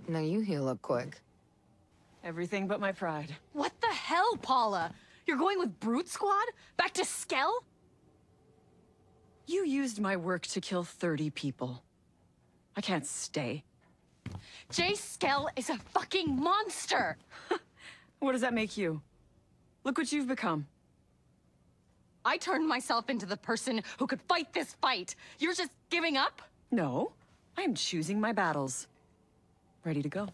Now you heal up quick. Everything but my pride. What the hell, Paula? You're going with Brute Squad? Back to Skell? You used my work to kill 30 people. I can't stay. Jay Skell is a fucking monster! What does that make you? Look what you've become. I turned myself into the person who could fight this fight. You're just giving up? No, I am choosing my battles. Ready to go.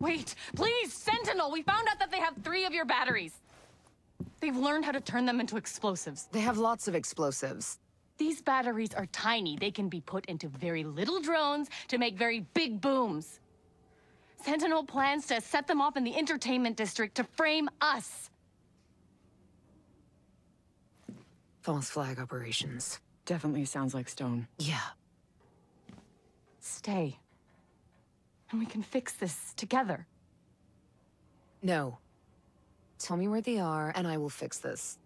Wait, please, Sentinel! We found out that they have 3 of your batteries. They've learned how to turn them into explosives. They have lots of explosives. These batteries are tiny. They can be put into very little drones to make very big booms. Sentinel plans to set them off in the entertainment district to frame us. False flag operations. Definitely sounds like Stone. Yeah. Stay. And we can fix this together. No. Tell me where they are, and I will fix this.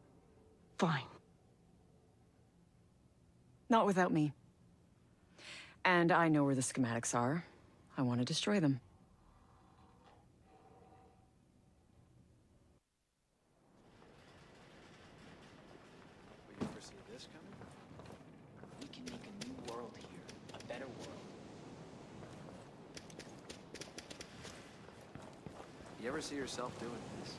Fine. Not without me. And I know where the schematics are. I want to destroy them. Will you ever see this coming? We can make a new world here. A better world. You ever see yourself doing this?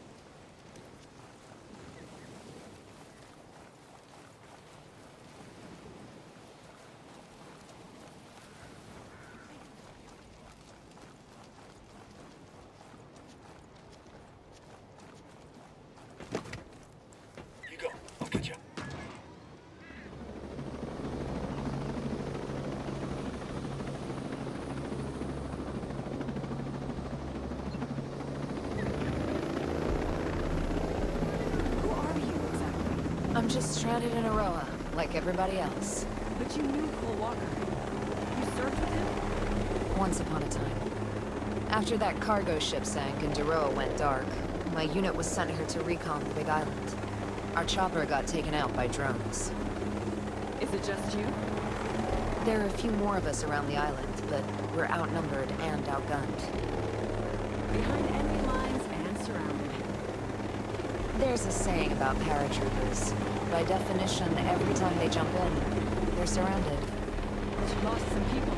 You go. I'll get you. Who are you exactly? I'm just stranded in Aroa, like everybody else. But you knew Cole Walker. You served with him? Once upon a time. After that cargo ship sank and Daroa went dark, my unit was sent here to recon the Big Island. Our chopper got taken out by drones. Is it just you? There are a few more of us around the island, but we're outnumbered and outgunned. Behind enemy lines and surrounded. There's a saying about paratroopers. By definition, every time they jump in, they're surrounded. You lost some people.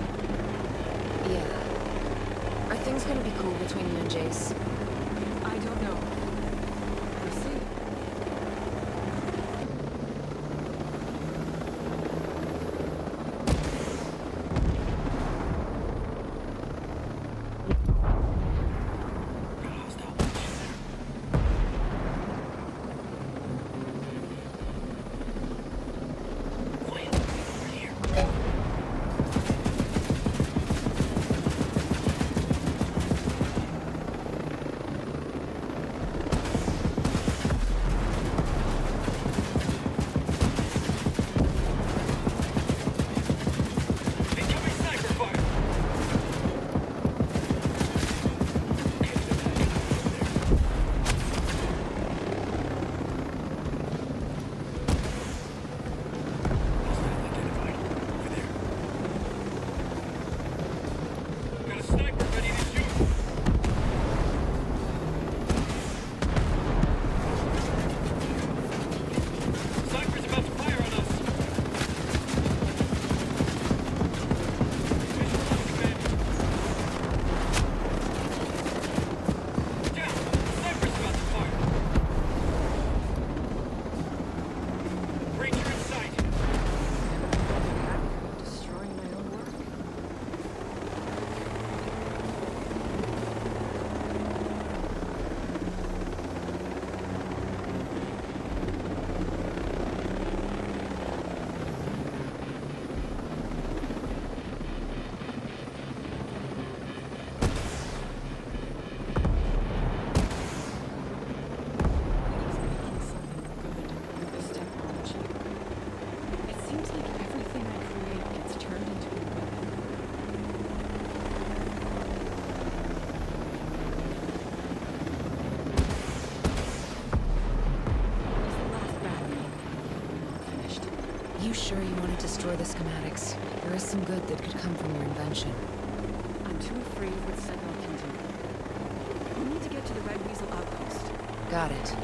Yeah. Are things gonna be cool between you and Jace? I don't know. We'll see. Got a hostile. Quiet. We're here. Incoming sniper fire! Okay, hostile identified. Over there. Got a sniper ready to shoot. Sniper's about to fire on us. Visual on command. Down. Sniper's about to fire. Ranger in sight. Destroying my own work. This technology. It seems like everything I create gets turned into a weapon. Where's the last battery? Not finished. You sure you want to destroy the schematics? There is some good that could come from your invention. I'm I'm too afraid of what Sentinel can do. We need to get to the Red Weasel outpost. Got it.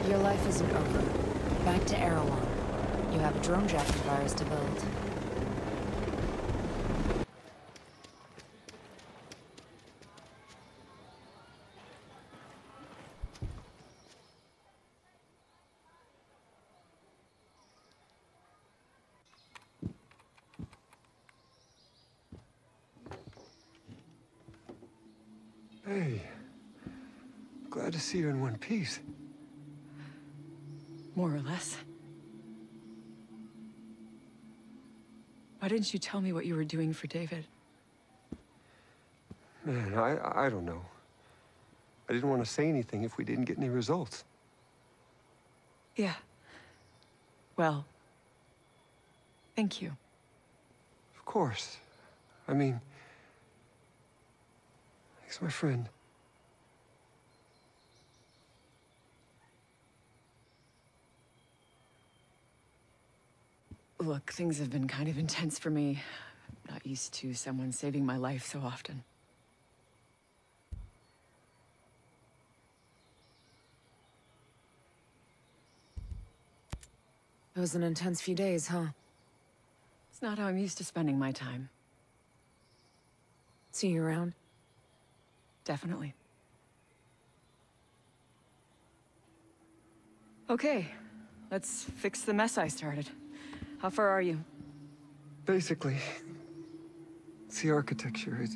Your life isn't over. Back to Erewhon. You have a drone jacking virus to build. Hey. Glad to see you in one piece. More or less. Why didn't you tell me what you were doing for David? Man, I don't know. I didn't want to say anything if we didn't get any results. Yeah. Well, thank you. Of course. I mean, he's my friend. Look, things have been kind of intense for me. Not used to someone saving my life so often. It was an intense few days, huh? It's not how I'm used to spending my time. See you around? Definitely. Okay, let's fix the mess I started. How far are you? Basically, it's the architecture.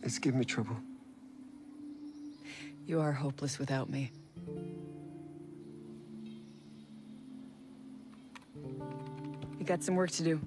It's giving me trouble. You are hopeless without me. You got some work to do.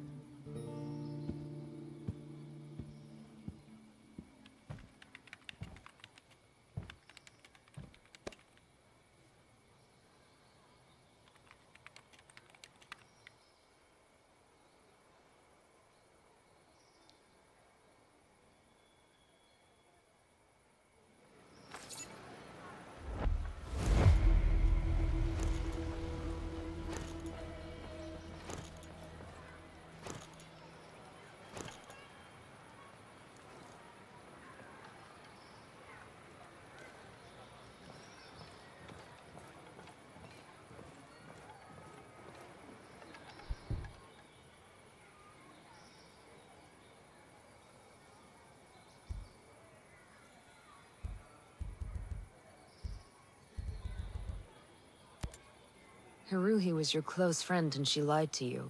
Haruhi was your close friend and she lied to you.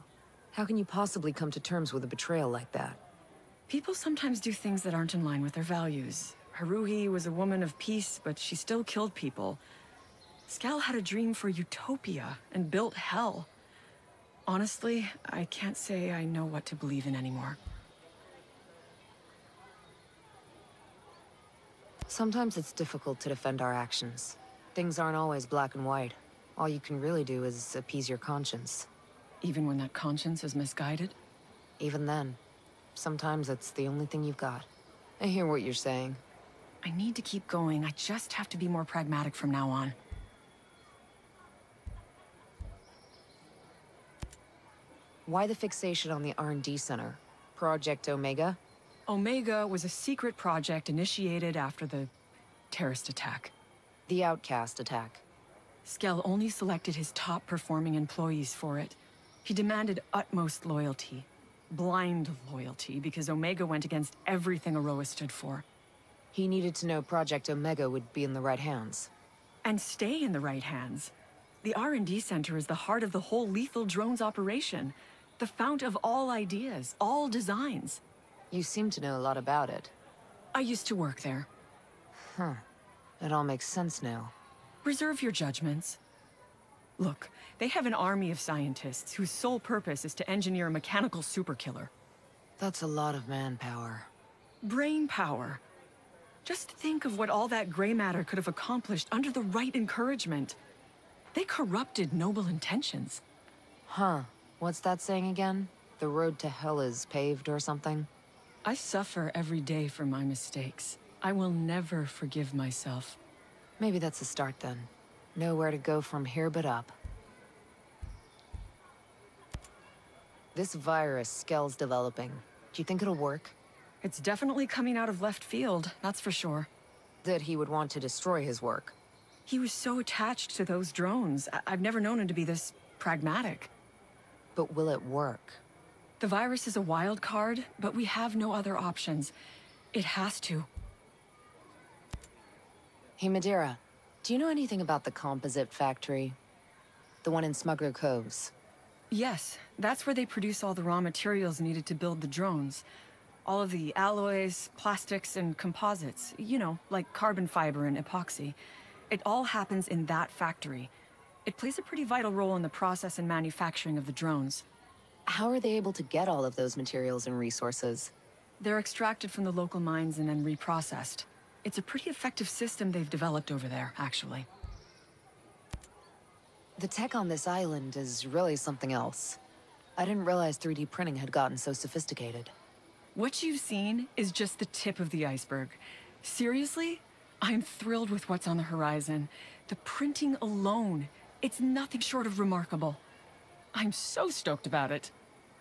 How can you possibly come to terms with a betrayal like that? People sometimes do things that aren't in line with their values. Haruhi was a woman of peace, but she still killed people. Skal had a dream for utopia and built hell. Honestly, I can't say I know what to believe in anymore. Sometimes it's difficult to defend our actions. Things aren't always black and white. All you can really do is appease your conscience. Even when that conscience is misguided? Even then, sometimes it's the only thing you've got. I hear what you're saying. I need to keep going. I just have to be more pragmatic from now on. Why the fixation on the R&D Center? Project Omega? Omega was a secret project initiated after the terrorist attack. The Outcast attack. Skal only selected his top-performing employees for it. He demanded utmost loyalty. Blind loyalty, because Omega went against everything Aroa stood for. He needed to know Project Omega would be in the right hands. And stay in the right hands. The R&D Center is the heart of the whole lethal drones operation. The fount of all ideas, all designs. You seem to know a lot about it. I used to work there. Huh. It all makes sense now. Reserve your judgments. Look, they have an army of scientists whose sole purpose is to engineer a mechanical superkiller. That's a lot of manpower. Brain power. Just think of what all that gray matter could have accomplished under the right encouragement. They corrupted noble intentions. Huh. What's that saying again? The road to hell is paved or something? I suffer every day for my mistakes. I will never forgive myself. Maybe that's a start then. Nowhere to go from here but up. This virus Skell's developing. Do you think it'll work? It's definitely coming out of left field, that's for sure. That he would want to destroy his work. He was so attached to those drones. I've never known him to be this pragmatic. But will it work? The virus is a wild card, but we have no other options. It has to. Hey, Madeira, do you know anything about the composite factory? The one in Smuggler Coves? Yes, that's where they produce all the raw materials needed to build the drones. All of the alloys, plastics, and composites. You know, like carbon fiber and epoxy. It all happens in that factory. It plays a pretty vital role in the process and manufacturing of the drones. How are they able to get all of those materials and resources? They're extracted from the local mines and then reprocessed. It's a pretty effective system they've developed over there, actually. The tech on this island is really something else. I didn't realize 3D printing had gotten so sophisticated. What you've seen is just the tip of the iceberg. Seriously? I'm thrilled with what's on the horizon. The printing alone, it's nothing short of remarkable. I'm so stoked about it.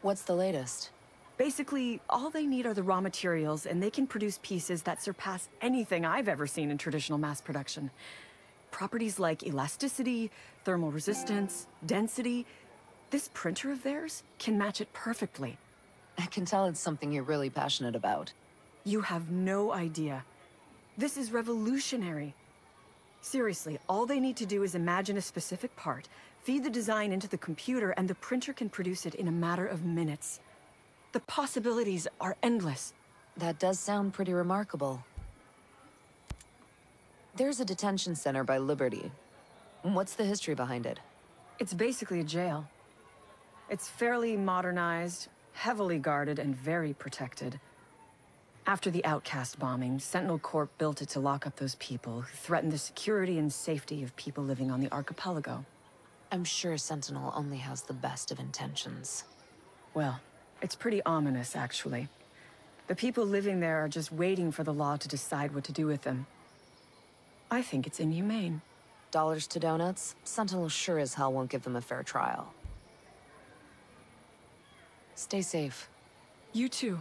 What's the latest? Basically, all they need are the raw materials, and they can produce pieces that surpass anything I've ever seen in traditional mass production. Properties like elasticity, thermal resistance, density. This printer of theirs can match it perfectly. I can tell it's something you're really passionate about. You have no idea. This is revolutionary. Seriously, all they need to do is imagine a specific part, feed the design into the computer, and the printer can produce it in a matter of minutes. The possibilities are endless. That does sound pretty remarkable. There's a detention center by Liberty. What's the history behind it? It's basically a jail. It's fairly modernized, heavily guarded, and very protected. After the Outcast bombing, Sentinel Corp built it to lock up those people who threatened the security and safety of people living on the archipelago. I'm sure Sentinel only has the best of intentions. Well, it's pretty ominous, actually. The people living there are just waiting for the law to decide what to do with them. I think it's inhumane. Dollars to donuts? Sentinel sure as hell won't give them a fair trial. Stay safe. You too.